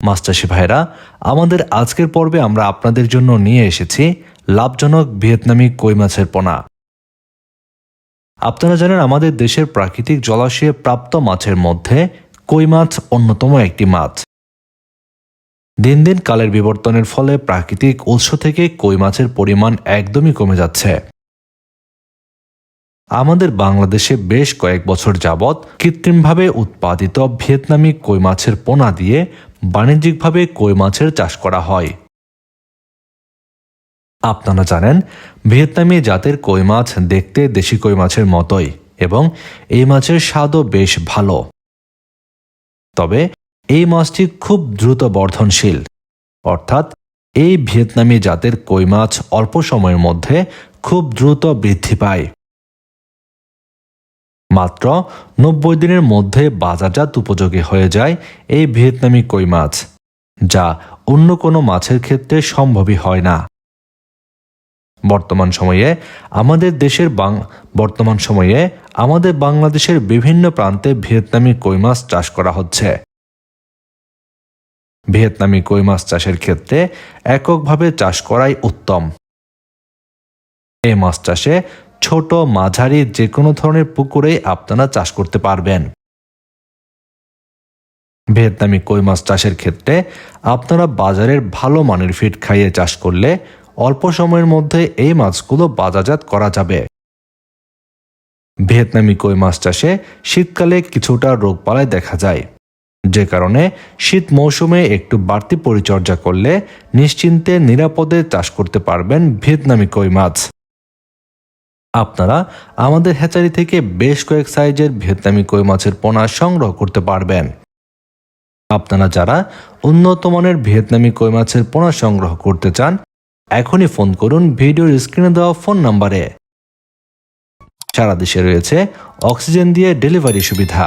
মাছ চাষি ভাইরা, আমাদের আজকের পর্বে আমরা আপনাদের জন্য নিয়ে এসেছি লাভজনক ভিয়েতনামি কই মাছের পোনা। আপনারা জানেন আমাদের দেশের প্রাকৃতিক জলাশয়ে প্রাপ্ত মাছের মধ্যে কই মাছ অন্যতম একটি মাছ। দিন দিন কালের বিবর্তনের ফলে প্রাকৃতিক উৎস থেকে কই মাছের পরিমাণ একদমই কমে যাচ্ছে। আমাদের বাংলাদেশে বেশ কয়েক বছর যাবৎ কৃত্রিমভাবে উৎপাদিত ভিয়েতনামি কই মাছের পোনা দিয়ে বাণিজ্যিকভাবে কই মাছের চাষ করা হয়। আপনারা জানেন ভিয়েতনামি জাতের কই মাছ দেখতে দেশি কই মাছের মতোই এবং এই মাছের স্বাদও বেশ ভালো। তবে এই মাছটি খুব দ্রুত বর্ধনশীল, অর্থাৎ এই ভিয়েতনামি জাতের কই মাছ অল্প সময়ের মধ্যে খুব দ্রুত বৃদ্ধি পায়। মাত্র 90 দিনের মধ্যে বাজারজাত উপযোগী হয়ে যায় এই ভিয়েতনামি কই মাছ, যা অন্য কোনো মাছের ক্ষেত্রে সম্ভবই হয় না। বর্তমান সময়ে আমাদের বাংলাদেশের বিভিন্ন প্রান্তে ভিয়েতনামি কই মাছ চাষ করা হচ্ছে। ভিয়েতনামি কই মাছ চাষের ক্ষেত্রে এককভাবে চাষ করাই উত্তম। এই মাছ চাষে ছোট মাঝারি যে কোনো ধরনের পুকুরেই আপনারা চাষ করতে পারবেন। ভিয়েতনামি কই মাছ চাষের ক্ষেত্রে আপনারা বাজারের ভালো মানের ফিড খাইয়ে চাষ করলে অল্প সময়ের মধ্যে এই মাছগুলো বাজারজাত করা যাবে। ভিয়েতনামি কই মাছ চাষে শীতকালে কিছুটা রোগবালাই দেখা যায়, যে কারণে শীত মৌসুমে একটু বাড়তি পরিচর্যা করলে নিশ্চিন্তে নিরাপদে চাষ করতে পারবেন ভিয়েতনামি কই মাছ। আপনারা আমাদের হ্যাচারি থেকে বেশ কয়েক সাইজের ভিয়েতনামি কই মাছের পোনা সংগ্রহ করতে পারবেন। আপনারা যারা উন্নত মানের ভিয়েতনামি কই মাছের পোনা সংগ্রহ করতে চান, এখনই ফোন করুন ভিডিওর স্ক্রিনে দেওয়া ফোন নম্বরে। সারা দেশে রয়েছে অক্সিজেন দিয়ে ডেলিভারি সুবিধা।